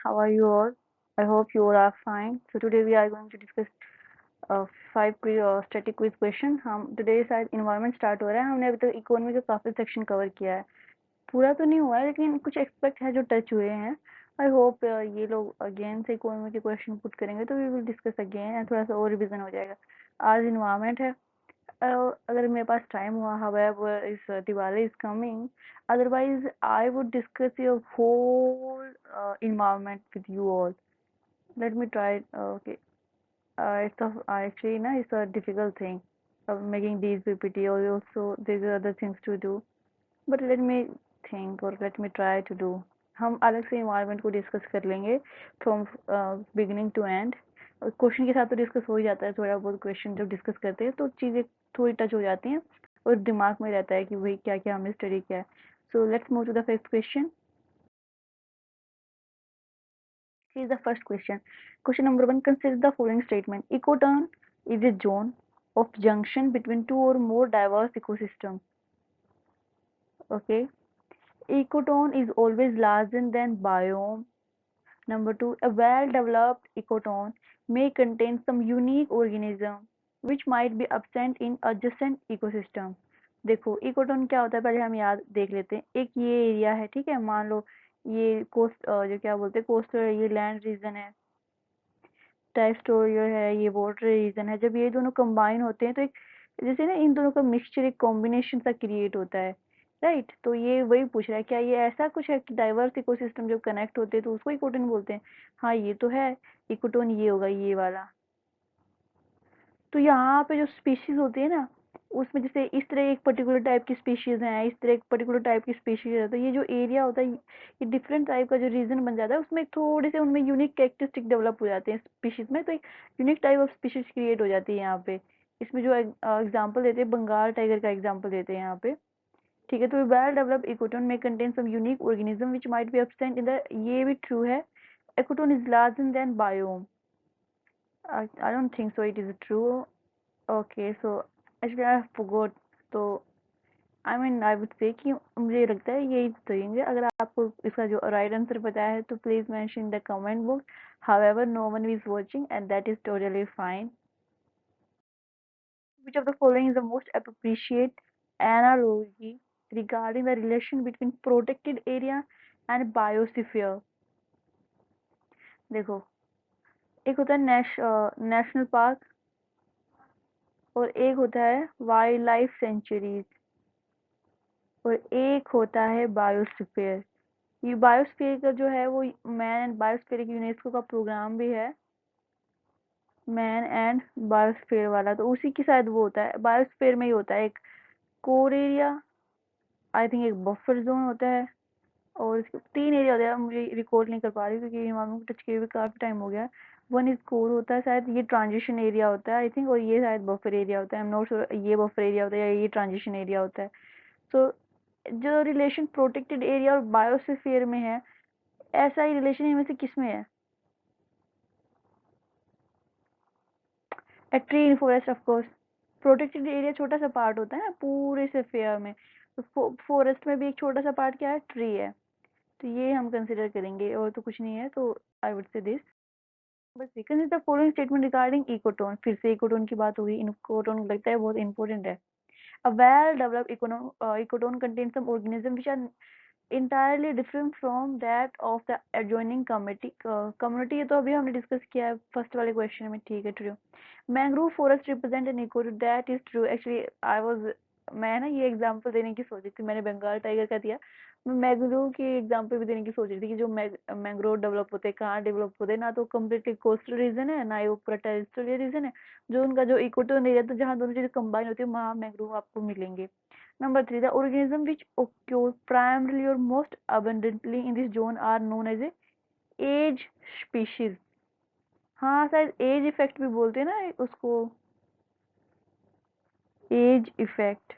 How are you all? I hope you all are fine. So today we are going to discuss five static quiz question. हम today शायद environment start हो रहा है. हमने अभी तक economy का काफी section cover किया है. पूरा तो नहीं हुआ है लेकिन कुछ aspect है जो touch हुए हैं. I hope ये लोग again से economy के question put करेंगे तो we will discuss again and थोड़ा सा और revision हो जाएगा. आज environment है. अगर मेरे पास टाइम हुआ however इस Diwali is coming, otherwise I would discuss your whole environment with you all. Let me try it. Okay, actually na it's a difficult thing of making these PPT, or also there's other things to do, but let me think or let me try to do. हम अलग से environment को discuss कर लेंगे from beginning to end. Question के साथ तो discuss हो ही जाता है, थोड़ा बहुत क्वेश्चन जब डिस्कस करते हैं तो चीज़ें थोड़ी टच हो जाती हैं और दिमाग में रहता है कि वही क्या क्या हमने स्टडी किया है. So let's move to the first question. Here is the first question. Question number 1. Consider the following statement. Ecotone is a zone of junction between two or more diverse ecosystems. Okay. Ecotone is always larger than biome. Number 2. A well-developed ecotone may contain some unique organism which might be absent in adjacent ecosystem. देखो ecotone क्या होता है पहले हम याद देख लेते हैं. एक ये एरिया है, ठीक है, मान लो ये कोस्ट जो क्या बोलते हैं कोस्टल, ये लैंड रीजन है, टेरिटोरियल है, ये वाटर रीजन है. जब ये दोनों कंबाइन होते हैं तो एक जैसे ना इन दोनों का मिक्सचर, एक कॉम्बिनेशन सा क्रिएट होता है, राइट. तो ये वही पूछ रहा है क्या ये ऐसा कुछ है कि डाइवर्स इकोसिस्टम जब कनेक्ट होते हैं तो उसको इकोटोन बोलते हैं. हाँ ये तो है. इकोटोन ये होगा ये वाला. तो यहाँ पे जो स्पीशीज होती है ना उसमें जैसे इस तरह एक पर्टिकुलर टाइप की स्पीशीज है, इस तरह एक पर्टिकुलर टाइप की स्पीशीज है, तो ये जो एरिया होता है ये डिफरेंट टाइप का जो रीजन बन जाता है उसमें थोड़े से उनमें यूनिक कैरेक्टरिस्टिक डेवलप हो जाते हैं स्पीशीज में, तो एक unique type of species create हो जाती है यहाँ पे. इसमें जो एग्जाम्पल देते हैं बंगाल टाइगर का एग्जाम्पल देते हैं यहाँ पे, ठीक है. तो वेल डेवलप्ड इकोटोन में contain some unique organism which might be absent in the, ये भी ट्रू है. Ecotone is larger than biome. I don't think so it is true. Okay, so actually I forgot. तो I mean I would say कि मुझे लगता है यही सही है. अगर आपको इसका जो राइट आंसर पता है तो please mention the comment box. However, no one is watching and that is totally fine. Which of the following is the most appropriate analogy regarding the relation between protected area and biosphere? देखो एक होता है national park और एक होता है wild life sanctuaries और एक होता है बायोस्फीयर. ये बायोस्फीयर का जो है वो मैन एंड बायोस्फीयर यूनेस्को का प्रोग्राम भी है, मैन एंड बायोस्फीयर वाला. तो उसी की शायद वो होता है बायोस्फीयर में ही होता है एक कोर एरिया, आई थिंक एक बफर जोन होता है और इसके तीन एरिया होता है. मुझे रिकॉर्ड नहीं कर पा रही क्योंकि इन्वायरमेंट को टच किए हुए काफ़ी टाइम हो गया. वन इज कोर होता है शायद, ये ट्रांजिशन एरिया होता है आई थिंक, और ये शायद बफर एरिया होता है. आई एम नॉट श्योर ये बफर एरिया होता है या ये ट्रांजिशन एरिया होता है. सो जो रिलेशन प्रोटेक्टेड एरिया और बायोस्फीयर में है ऐसा ही रिलेशन इनमें से किस में है? A tree in forest of course. Protected area छोटा सा पार्ट होता है ना पूरे से फेयर में, तो फॉरेस्ट में भी एक छोटा सा पार्ट क्या है, ट्री है. तो ये हम कंसिडर करेंगे और तो कुछ नहीं है. तो आई वुड से दिस. बस consider the following statement regarding ecotone. फिर से इकोटोन की बात होगी. इकोटोन लगता है बहुत इंपॉर्टेंट है. A well developed ecotone contains some organisms which are entirely different from that of the adjoining community. ये तो अभी हमने डिस्कस किया है फर्स्ट वाले क्वेश्चन में, ठीक है. True. Mangrove forest represent an eco, that is true. Actually I was, मैं ना ये एग्जांपल देने की सोची थी, मैंने बंगाल टाइगर का दिया. मैं मैंग्रोव की एग्जांपल भी देने की सोच रही थी कि जो मैंग्रोव डेवलप होते हैं कहाँ डेवलप होते हैं, ना तो कम्प्लीटली कोस्टल रीजन है ना ही वो पूरा टेरिटोरियल रीजन है. जो उनका जो इकोटोन एरिया तो जहाँ दोनों चीजें कंबाइन होती है वहाँ मैंग्रोव आपको मिलेंगे. Number 3, the organism which occur primarily or most abundantly in this zone are known as a age species. हाँ शायद एज इफेक्ट भी बोलते हैं ना उसको, edge effect.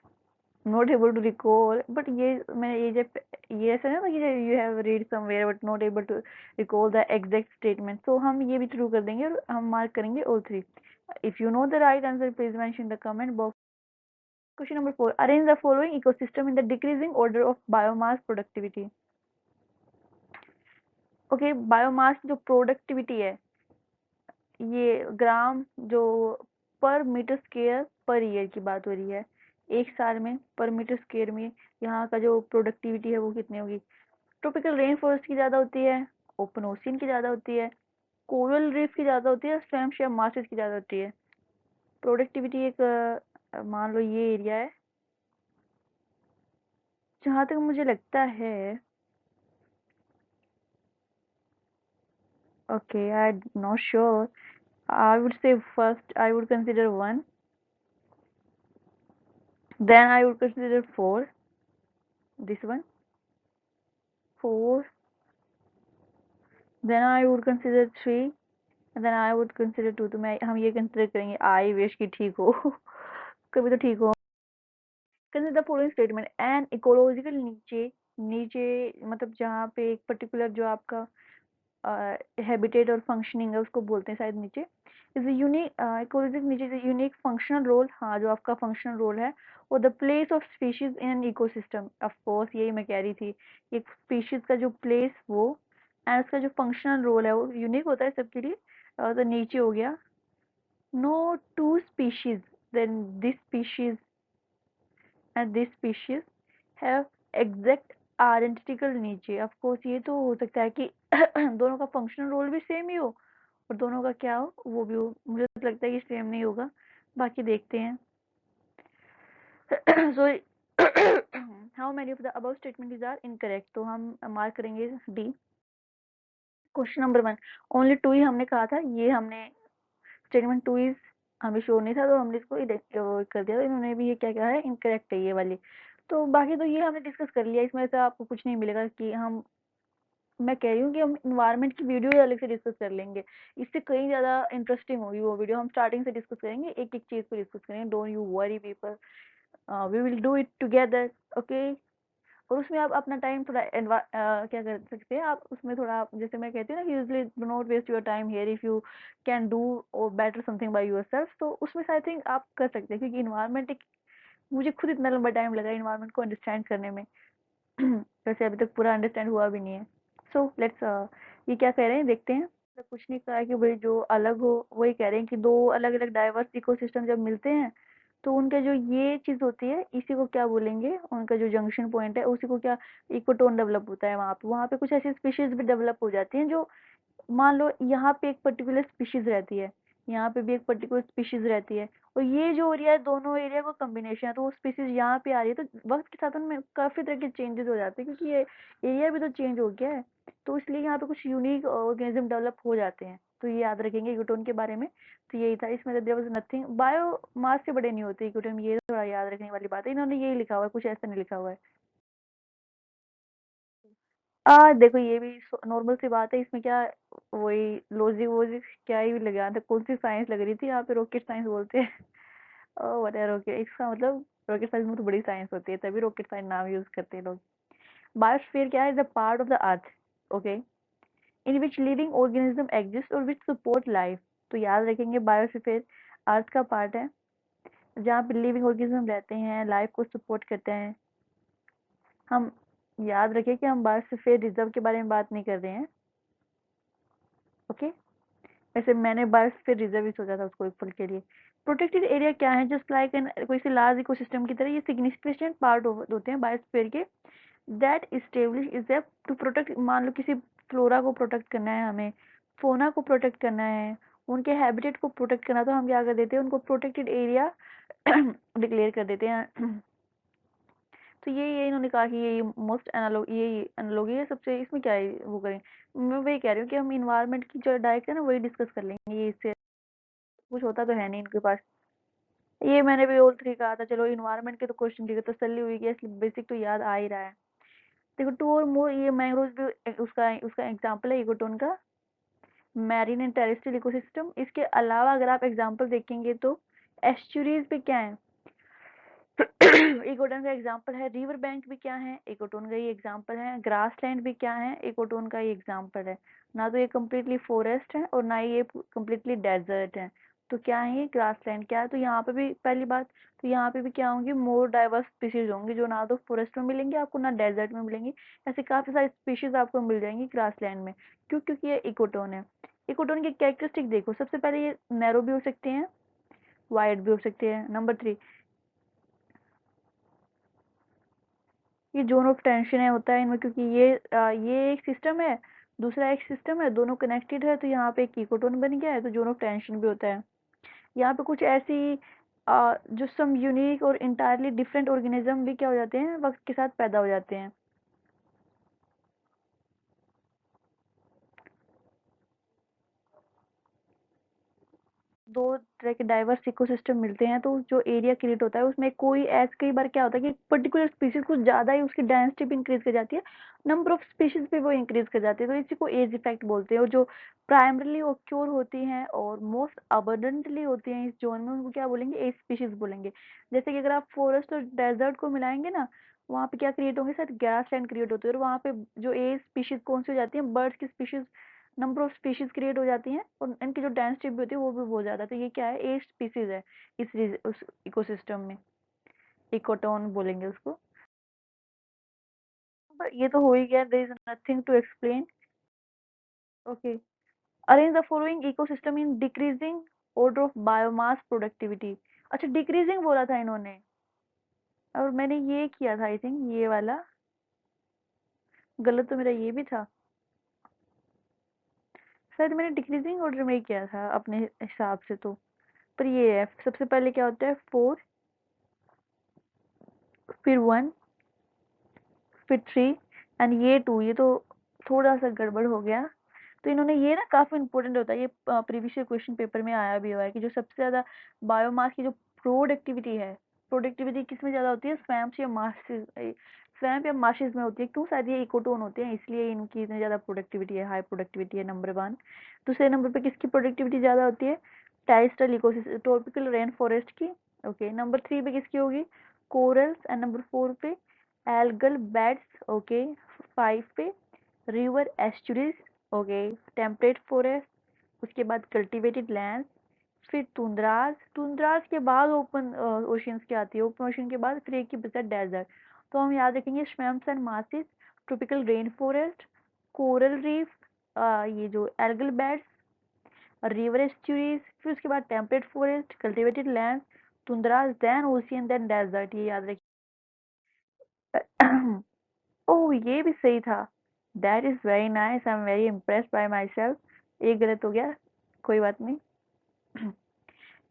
Not able to recall, but ये मैंने ये ऐसा ना कि you have read somewhere but not able to recall the exact statement. तो हम ये भी ट्रू कर देंगे और हम मार्क करेंगे all three. If you know the right answer please mention the comment box. Question number 4. Arrange the following ecosystem in the decreasing order of biomass productivity. Okay, biomass जो प्रोडक्टिविटी है, ये ग्राम जो पर मीटर स्क्वायर पर ईयर की बात हो रही है, एक साल में पर मीटर स्क्वायर में यहाँ का जो प्रोडक्टिविटी है वो कितनी होगी। ट्रॉपिकल रेन फॉरेस्ट की ज़्यादा होती है, ओपन ओशियन की ज़्यादा होती है, कोरल रीफ की ज़्यादा होती है, स्वैम्प या मार्शेस की ज़्यादा होती है। प्रोडक्टिविटी एक मान लो ये एरिया है, जहाँ तक मुझे लगता है। Okay, I not sure, I would say first I would consider 1, then I would consider 4, this one, 4, then I would consider 3, and then I would consider 2। तो मैं हम ये कंसिडर करेंगे आई विश की ठीक हो कभी तो ठीक हो। Consider the following statement, an ecological नीचे, नीचे मतलब जहाँ पे एक पर्टिकुलर जो आपका हैबिटेट और फंक्शनिंग है उसको बोलते हैं शायद नीचे। इज यूनिक इकोलॉजिकल नीचे इज यूनिक फंक्शनल रोल, हाँ जो आपका फंक्शनल रोल है, और the place of species in an ecosystem, of course यही मैं कह रही थी, एक स्पीशीज का जो प्लेस वो एंड उसका जो फंक्शनल रोल है वो यूनिक होता है सबके लिए। तो नीचे हो गया, no two species then this species and this species have exact identical niche, of course ये तो हो सकता है कि दोनों का फंक्शनल रोल भी सेम ही हो और दोनों का क्या हो वो भी हो, मुझे तो लगता है कि सेम नहीं होगा, बाकी देखते हैं। So how many of the above statement are incorrect, तो हम मार्क करेंगे डी। क्वेश्चन नंबर 1, ओनली 2 ही हमने कहा था, ये हमने स्टेटमेंट 2 इज हमें श्योर नहीं था तो हमने इसको कर दिया, तो इन्होंने भी ये क्या कहा है, इनकरेक्ट है ये वाली। तो बाकी तो ये हमने डिस्कस कर लिया, इसमें से आपको कुछ नहीं मिलेगा कि हम, मैं कह रही हूँ कि हम इन्वायरमेंट की वीडियो अलग से डिस्कस कर लेंगे, इससे कहीं ज़्यादा इंटरेस्टिंग होगी वो वीडियो, हम स्टार्टिंग से डिस्कस करेंगे, एक एक चीज़ को डिस्कस करेंगे, don't you worry people, we will do it together, okay. और उसमें आप अपना टाइम थोड़ा क्या कर सकते हैं आप उसमें थोड़ा जैसे मैं कहती हूँ ना कि usually do not waste your time here if you can do और बेटर समथिंग बाय योरसेल्फ, तो उसमें आई थिंक आप कर सकते हैं, क्योंकि इन्वायरमेंट एक, मुझे खुद इतना लंबा टाइम लगा इन्वायरमेंट को अंडरस्टैंड करने में वैसे अभी तक पूरा अंडरस्टैंड हुआ भी नहीं है। सो लेट्स ये क्या कह रहे हैं देखते हैं। तो कुछ नहीं कहा कि भाई जो अलग हो, वही कह रहे हैं कि दो अलग अलग डाइवर्स इकोसिस्टम जब मिलते हैं तो उनका जो ये चीज होती है इसी को क्या बोलेंगे, उनका जो जंक्शन पॉइंट है उसी को क्या, इकोटोन डेवलप होता है वहां पे कुछ ऐसी स्पीशीज भी डेवलप हो जाती हैं जो, मान लो यहाँ पे एक पर्टिकुलर स्पीशीज रहती है, यहाँ पे भी एक पर्टिकुलर स्पीशीज रहती है, और ये जो एरिया है दोनों एरिया का कॉम्बिनेशन है, तो वो स्पीशीज यहाँ पे आ रही है, तो वक्त के साथ उनमें काफी तरह के चेंजेस हो जाते हैं, क्योंकि ये एरिया भी तो चेंज हो गया है, तो इसलिए यहाँ पे कुछ यूनिक ऑर्गेनिज्म डेवलप हो जाते हैं, तो ये याद रखेंगे इकोटोन के बारे में। तो यही था इसमें, देयर वाज नथिंग, बायो मास से बड़े नहीं होते इकोटोन, ये थोड़ा याद रखने वाली बात है, इन्होंने यही लिखा हुआ है, कुछ ऐसा नहीं लिखा हुआ है। देखो ये भी नॉर्मल सी बात है, इसमें क्या, वही लॉजिक वोजिक क्या ही लगा था, कौन सी साइंस लग रही थी, यहाँ पे रॉकेट साइंस बोलते हैं व्हाट है रॉकेट, इसका मतलब रॉकेट साइंस में तो बड़ी साइंस होती है, तभी रॉकेट साइंस नाम यूज करते हैं लोग। बायोस्फीयर क्या है, the part of the earth, okay, in which living organism exist और विच सपोर्ट लाइफ, तो याद रखेंगे बायोस्फीयर अर्थ का पार्ट है जहाँ पे लिविंग ऑर्गेनिज्म रहते हैं, लाइफ को सपोर्ट करते हैं। हम याद रखें कि हम बायोस्फीयर रिजर्व के बारे में बात नहीं कर रहे हैं, ओके। वैसे मैंने बायोस्फीयर रिजर्व ही सोचा था उसको एक पल के लिए। प्रोटेक्टेड एरिया क्या है, जस्ट लाइक एन कोई सी लार्ज इकोसिस्टम की तरह ये सिग्निफिकेंट पार्ट होते हैं बायोस्फीयर के, that establish is to protect, मान लो किसी फ्लोरा को प्रोटेक्ट करना है हमें, फोना को प्रोटेक्ट करना है, उनके हैबिटेट को प्रोटेक्ट करना, तो हम क्या कर देते हैं, उनको प्रोटेक्टेड एरिया डिक्लेयर कर देते हैं। तो ये इन्होंने कहा कि ये मोस्ट एनालॉग, ये एनालॉगी है सबसे, इसमें क्या है वो करें, मैं वही कह रही हूँ कि हम इन्वायरमेंट की जो डायरेक्ट है ना वही डिस्कस कर लेंगे, ये इससे कुछ होता तो है नहीं इनके पास। ये मैंने भी ऑल 3 कहा था, चलो इन्वायरमेंट के तो क्वेश्चन ठीक है, तसल्ली हुई कि इसलिए बेसिक तो याद आ ही रहा है। देखो टू और मोर, ये मैंग्रोव भी उसका उसका एग्जांपल है इकोटोन का, मैरीन एंड टेरेस्ट्रियल इकोसिस्टम। इसके अलावा अगर आप एग्जांपल देखेंगे तो एस्चुरीज पे क्या है, इकोटोन का एग्जांपल है, रिवर बैंक भी क्या है, इकोटोन का ही एग्जांपल है, ग्रासलैंड भी क्या है, इकोटोन का ही एग्जांपल है। ना तो ये कम्प्लीटली फॉरेस्ट है और ना ही ये कम्प्लीटली डेजर्ट है, तो क्या है ये ग्रासलैंड, क्या है तो यहाँ पे भी पहली बात, तो यहाँ पे भी क्या होंगी, मोर डाइवर्स स्पीशीज होंगी जो ना तो फॉरेस्ट में मिलेंगे आपको ना डेजर्ट में मिलेंगी। ऐसे काफी सारी स्पीशीज आपको मिल जाएंगी ग्रासलैंड में। क्यों? क्योंकि ये इकोटोन है। इकोटोन की कैरेक्टरिस्टिक देखो, सबसे पहले ये नैरो भी हो सकते हैं, वाइड भी हो सकते हैं। नंबर 3, ये जोन ऑफ टेंशन है होता है इनमें, क्योंकि ये एक सिस्टम है, दूसरा एक सिस्टम है, दोनों कनेक्टेड है, तो यहाँ पे एक इकोटोन बन गया है, तो जोन ऑफ टेंशन भी होता है। यहाँ पे कुछ ऐसी जो सम यूनिक और इंटायरली डिफरेंट ऑर्गेनिज्म भी क्या हो जाते हैं, वक्त के साथ पैदा हो जाते हैं। दो तरह के डाइवर्स इकोसिस्टम मिलते हैं, तो जो एरिया क्रिएट होता है उसमें कोई ऐस कई बार क्या होता है कि पर्टिकुलर स्पीशीज कुछ ज़्यादा ही उसकी डेंसिटी भी इंक्रीज कर जाती है, नंबर ऑफ स्पीशीज भी वो इंक्रीज कर जाती है, तो इसी को एज इफेक्ट बोलते हैं। और जो प्राइमरली ओक्योर होती हैं और मोस्ट अबंडेंटली होती हैं इस जोन में, उनको क्या बोलेंगे, एज स्पीशीज बोलेंगे। जैसे कि अगर आप फॉरेस्ट और डेजर्ट को मिलाएंगे ना, वहाँ पे क्या क्रिएट होंगे, शायद ग्रास लैंड क्रिएट होती है, और वहाँ पे जो एज स्पीशीज कौन सी हो जाती है, बर्ड्स की species, number of species create हो जाती हैं, और इनकी जो डेंसिटी भी होती है वो भी बहुत ज़्यादा, तो ये क्या है, एट स्पीशीज है उस इकोसिस्टम में, इकोटोन बोलेंगे उसको। पर ये तो हो ही गया, there is nothing to explain. Okay, arrange the following ecosystem in decreasing order of biomass productivity. अच्छा, डिक्रीजिंग बोला था इन्होंने, और मैंने ये किया था, आई थिंक ये वाला गलत तो मेरा ये भी था, शायद मैंने डिक्रीजिंग ऑर्डर में ही किया था अपने हिसाब से तो। पर ये है, सबसे पहले क्या होता है 4, फिर 1, फिर 3, एंड ये 2, ये तो थोड़ा सा गड़बड़ हो गया। तो इन्होंने ये ना काफी इंपॉर्टेंट होता है, ये प्रीवियस क्वेश्चन पेपर में आया भी हुआ है कि जो सबसे ज्यादा बायोमास की जो प्रोडक्टिविटी है, प्रोडक्टिविटी किस में ज्यादा होती है, स्वैम्प्स या मार्शेस, स्वैम्प या मार्शेस में होती है। क्यों? शायद ये इकोटोन होते हैं इसलिए इनकी इतनी ज्यादा प्रोडक्टिविटी है, हाई प्रोडक्टिविटी है, नंबर 1। दूसरे नंबर पे किसकी प्रोडक्टिविटी ज्यादा होती है, terrestrial ecosystem, tropical rain forest की। ओके, नंबर 3 पे किसकी होगी, कोरल्स, एंड नंबर 4 पे एल्गल बेड्स। ओके, 5 पे river estuaries. Okay, temperate forest, उसके बाद कल्टीवेटेड लैंड, फिर टुंड्रास, टुंड्रास के बाद ओपन ओशियंस की आती है, ओपन ओशियन के बाद फिर एक ही बचा डेजर्ट। तो हम याद रखेंगे swamps and marshes, tropical rain forest, coral reef, ये जो एल्गल बेड्स, रिवर एस्चुरीज, फिर उसके बाद temperate forest, cultivated land, tundras, then ocean, then desert, ये याद रखिए। ओह! ये भी सही था। That is very nice, I am very impressed by myself. एक गलत हो गया, कोई बात नहीं।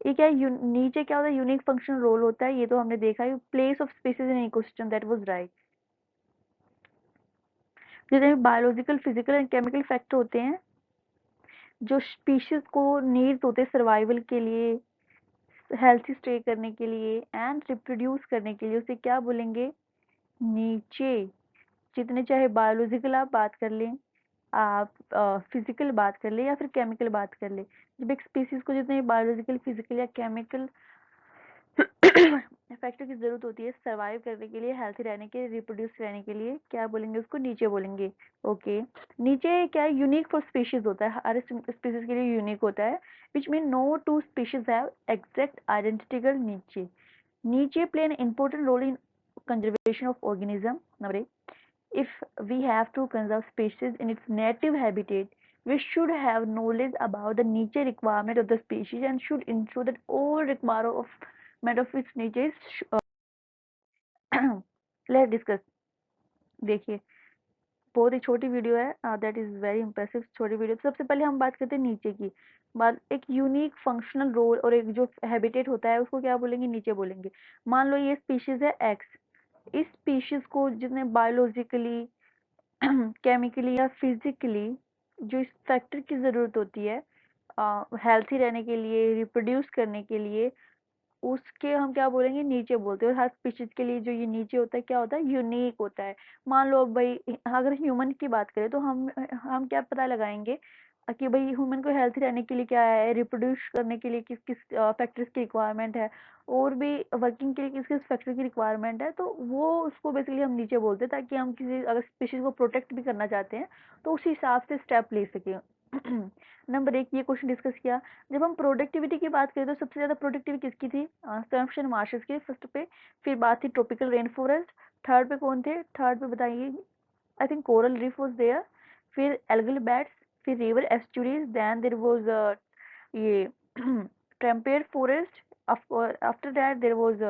ये क्या है, नीचे क्या होता है, यूनिक फंक्शनल रोल होता है, ये तो हमने देखा है। Place of species in ecosystem, that was right. जितने भी biological, physical and chemical factor होते हैं जो स्पीशीज को नीड्स होते हैं सर्वाइवल के लिए, हेल्थी स्टे करने के लिए एंड रिप्रोड्यूस करने के लिए, उसे क्या बोलेंगे, नीचे। जितने चाहे बायोलॉजिकल आप बात कर लें, आप फिजिकल बात कर ले या फिर केमिकल बात कर ले, जब एक स्पीसीज को जितने बायोलॉजिकल, फिजिकल या केमिकल फैक्टर की जरूरत होती है सरवाइव करने के लिए, हेल्थी रहने के लिए, रिप्रोड्यूस रहने के लिए, क्या बोलेंगे उसको, नीचे बोलेंगे। ओके, नीचे क्या है, यूनिक फॉर स्पीशीज होता है, हर स्पीशीज के लिए यूनिक होता है, which mean no two species have exact identical niche. Niche play an important role in conservation of organism. Number 8, if we have to conserve species in its native habitat, we should have knowledge about the nature requirement of the species and should ensure that all requirement of its nature is let's discuss। देखिए, बहुत ही छोटी video है, that is very impressive छोटी video. सबसे पहले हम बात करते हैं नीचे की बात, एक यूनिक फंक्शनल रोल और एक जो हैबिटेट होता है उसको क्या बोलेंगे, नीचे बोलेंगे। मान लो ये स्पीशीज है एक्स, इस स्पीशीज को जितने बायोलॉजिकली, केमिकली या फिजिकली जो इस फैक्टर की जरूरत होती है हेल्थी रहने के लिए, रिप्रोड्यूस करने के लिए, उसके हम क्या बोलेंगे, नीचे बोलते हैं। और हर स्पीशीज के लिए जो ये नीचे होता है क्या होता है, यूनिक होता है। मान लो अब भाई अगर ह्यूमन की बात करें तो हम क्या पता लगाएंगे कि भाई ह्यूमन को हेल्थी रहने के लिए क्या है, रिप्रोड्यूस करने के लिए किस किस फैक्टर्स की रिक्वायरमेंट है, और भी वर्किंग के लिए किस किस फैक्टर की रिक्वायरमेंट है, तो वो उसको बेसिकली हम नीचे बोलते हैं, ताकि हम किसी अगर स्पीशीज को प्रोटेक्ट भी करना चाहते हैं तो उस हिसाब से स्टेप ले सकें। नंबर 1 ये क्वेश्चन डिस्कस किया। जब हम प्रोडक्टिविटी की बात करें तो सबसे ज़्यादा प्रोडक्टिविटी किसकी थी? सैमसन मार्शेस की फर्स्ट पे, फिर बात थी ट्रॉपिकल रेन फॉरेस्ट, थर्ड पे कौन थे? थर्ड पे बताइए, I think coral reef was there, फिर एल्गल बैट्स, फिर river estuaries, then there was ये temperate forest, after that there was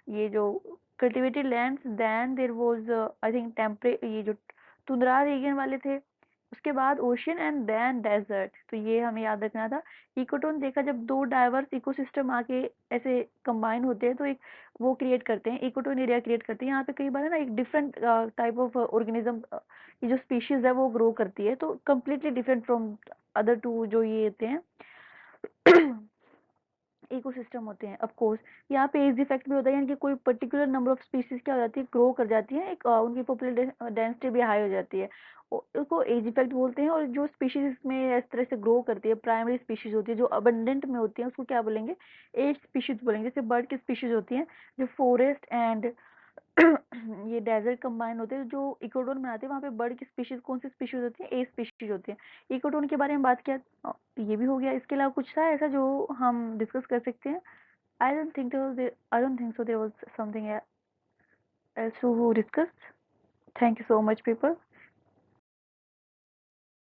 ये जो cultivated lands, then there was I think temperate ये जो टुंड्रा रीजन वाले थे, उसके बाद ओशियन एंड देन डेजर्ट। तो ये हमें याद रखना था। इकोटोन देखा, जब दो डाइवर्स इकोसिस्टम आके ऐसे कंबाइन होते हैं तो एक वो क्रिएट करते हैं, इकोटोन एरिया क्रिएट करते हैं। यहाँ पे कई बार है ना एक डिफरेंट टाइप ऑफ ऑर्गेनिज्म, ये जो स्पीशीज है वो ग्रो करती है, तो completely different from other two जो ये होते हैं इकोसिस्टम होते हैं। ऑफ कोर्स यहाँ पे एज इफेक्ट भी होता है, यानी कि कोई पर्टिकुलर नंबर ऑफ स्पीशीज क्या हो जाती है, ग्रो कर जाती है, एक उनकी पॉपुलर डेंसिटी भी हाई हो जाती है, उसको एज इफेक्ट बोलते हैं। और जो स्पीशीज इसमें इस तरह से ग्रो करती है, प्राइमरी स्पीशीज होती है जो अबंडेंट में होती है, उसको क्या बोलेंगे? एज स्पीशीज बोलेंगे। जैसे बर्ड की स्पीशीज होती हैं जो फॉरेस्ट एंड ये डेजर्ट कंबाइन होते हैं, जो इकोटोन बनाते हैं, वहाँ पे बर्ड की स्पीशीज कौन सी स्पीशीज होती है? ए स्पीशीज होती है। इकोटोन के बारे में बात किया, ये भी हो गया। इसके अलावा कुछ था ऐसा जो हम डिस्कस कर सकते हैं? I don't think so there was something else to discuss. Thank you so much, people.